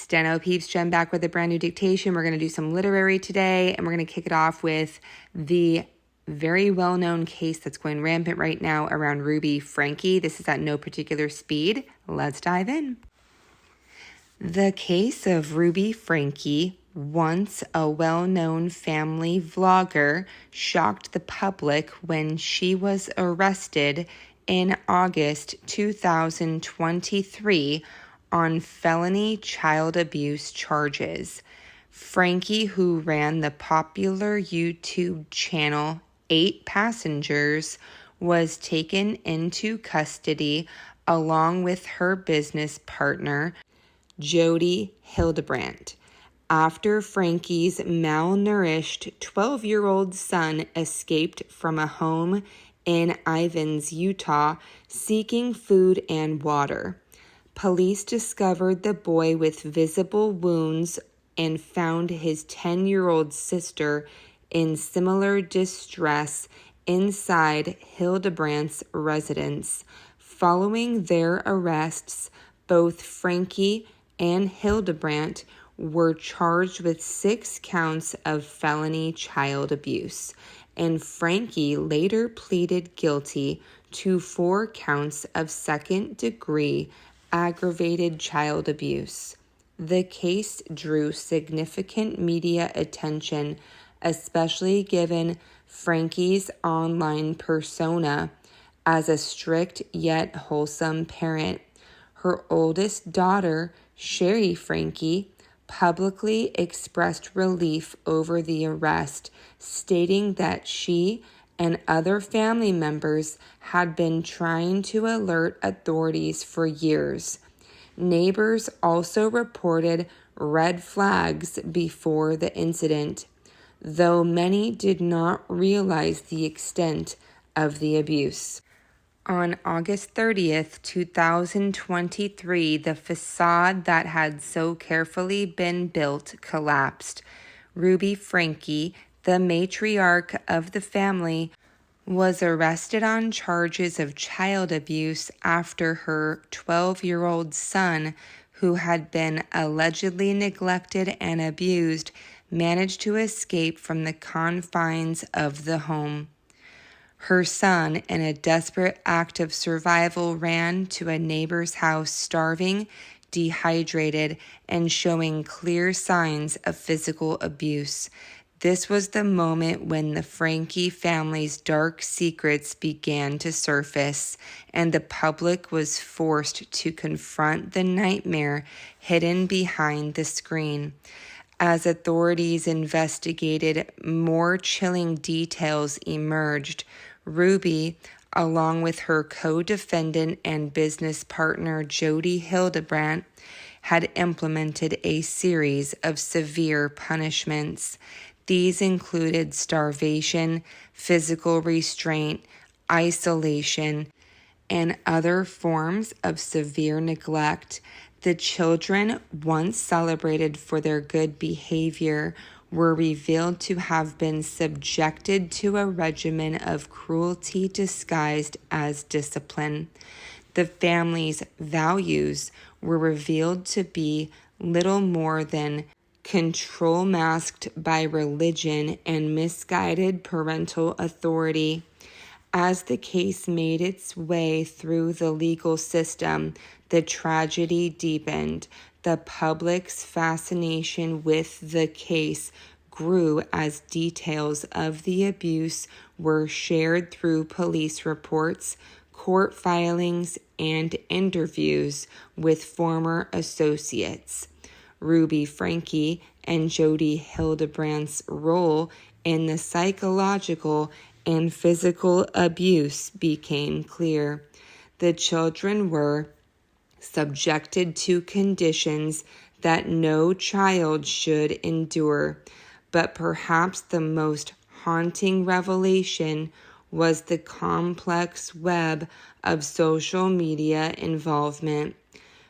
Steno peeps, Jen back with a brand new dictation. We're going to do some literary today, and we're going to kick it off with the very well-known case that's going rampant right now around Ruby Franke. This is at no particular speed. Let's dive in. The case of Ruby Franke, once a well-known family vlogger, shocked the public when she was arrested in August 2023 on felony child abuse charges. Franke, who ran the popular YouTube channel 8 Passengers, was taken into custody along with her business partner, Jodi Hildebrandt, after Franke's malnourished 12-year-old son escaped from a home in Ivins, Utah, seeking food and water. Police discovered the boy with visible wounds and found his 10-year-old sister in similar distress inside Hildebrandt's residence. Following their arrests, both Franke and Hildebrandt were charged with 6 counts of felony child abuse, and Franke later pleaded guilty to 4 counts of second-degree aggravated child abuse. The case drew significant media attention, especially given Franke's online persona as a strict yet wholesome parent. Her oldest daughter, Sherry Franke, publicly expressed relief over the arrest, stating that she and other family members had been trying to alert authorities for years. Neighbors also reported red flags before the incident, though many did not realize the extent of the abuse. On August 30th, 2023, the facade that had so carefully been built collapsed. Ruby Franke, the matriarch of the family, was arrested on charges of child abuse after her 12-year-old son, who had been allegedly neglected and abused, managed to escape from the confines of the home. Her son, in a desperate act of survival, ran to a neighbor's house starving, dehydrated, and showing clear signs of physical abuse. This was the moment when the Franke family's dark secrets began to surface, and the public was forced to confront the nightmare hidden behind the screen. As authorities investigated, more chilling details emerged. Ruby, along with her co-defendant and business partner Jodi Hildebrandt, had implemented a series of severe punishments. These included starvation, physical restraint, isolation, and other forms of severe neglect. The children, once celebrated for their good behavior, were revealed to have been subjected to a regimen of cruelty disguised as discipline. The family's values were revealed to be little more than control masked by religion and misguided parental authority. As the case made its way through the legal system, the tragedy deepened. The public's fascination with the case grew as details of the abuse were shared through police reports, court filings, and interviews with former associates. Ruby Franke and Jodi Hildebrandt's role in the psychological and physical abuse became clear. The children were subjected to conditions that no child should endure, but perhaps the most haunting revelation was the complex web of social media involvement.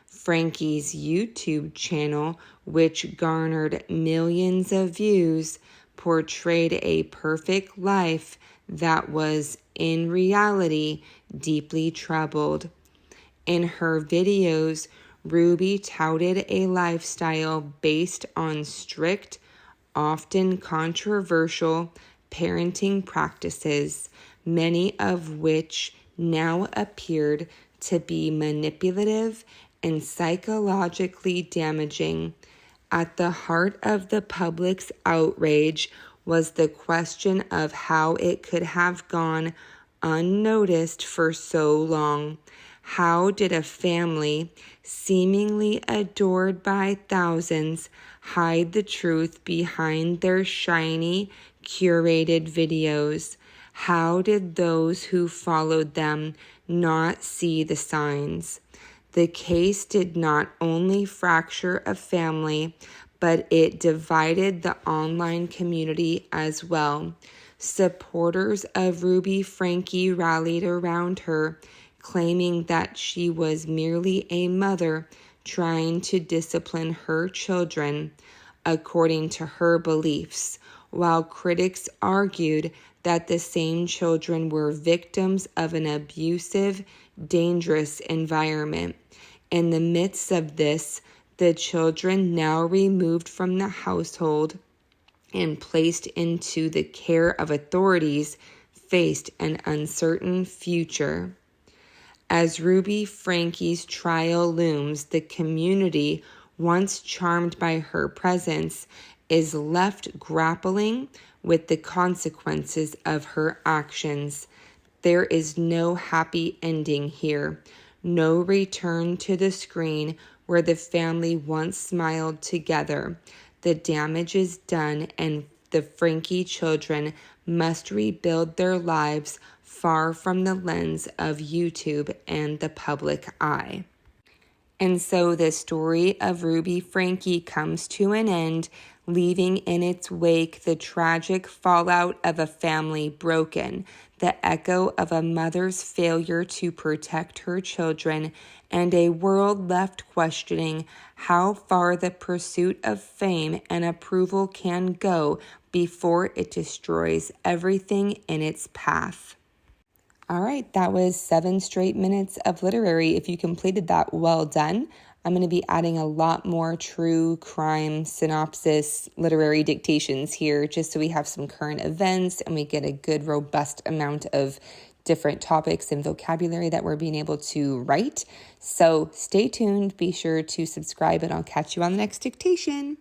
Franke's YouTube channel, which garnered millions of views, portrayed a perfect life that was, in reality, deeply troubled. In her videos, Ruby touted a lifestyle based on strict, often controversial parenting practices, many of which now appeared to be manipulative and psychologically damaging. At the heart of the public's outrage was the question of how it could have gone unnoticed for so long. How did a family, seemingly adored by thousands, hide the truth behind their shiny, curated videos? How did those who followed them not see the signs? The case did not only fracture a family, but it divided the online community as well. Supporters of Ruby Franke rallied around her, claiming that she was merely a mother trying to discipline her children according to her beliefs, while critics argued that the same children were victims of an abusive, dangerous environment. In the midst of this, the children, now removed from the household and placed into the care of authorities, faced an uncertain future. As Ruby Franke's trial looms, the community, once charmed by her presence, is left grappling with the consequences of her actions. There is no happy ending here, no return to the screen where the family once smiled together. The damage is done, and the Franke children must rebuild their lives far from the lens of YouTube and the public eye. And so the story of Ruby Franke comes to an end, leaving in its wake the tragic fallout of a family broken, the echo of a mother's failure to protect her children, and a world left questioning how far the pursuit of fame and approval can go before it destroys everything in its path. All right, that was 7 straight minutes of literary. If you completed that, well done. I'm going to be adding a lot more true crime synopsis literary dictations here, just so we have some current events and we get a good, robust amount of different topics and vocabulary that we're being able to write. So stay tuned. Be sure to subscribe, and I'll catch you on the next dictation.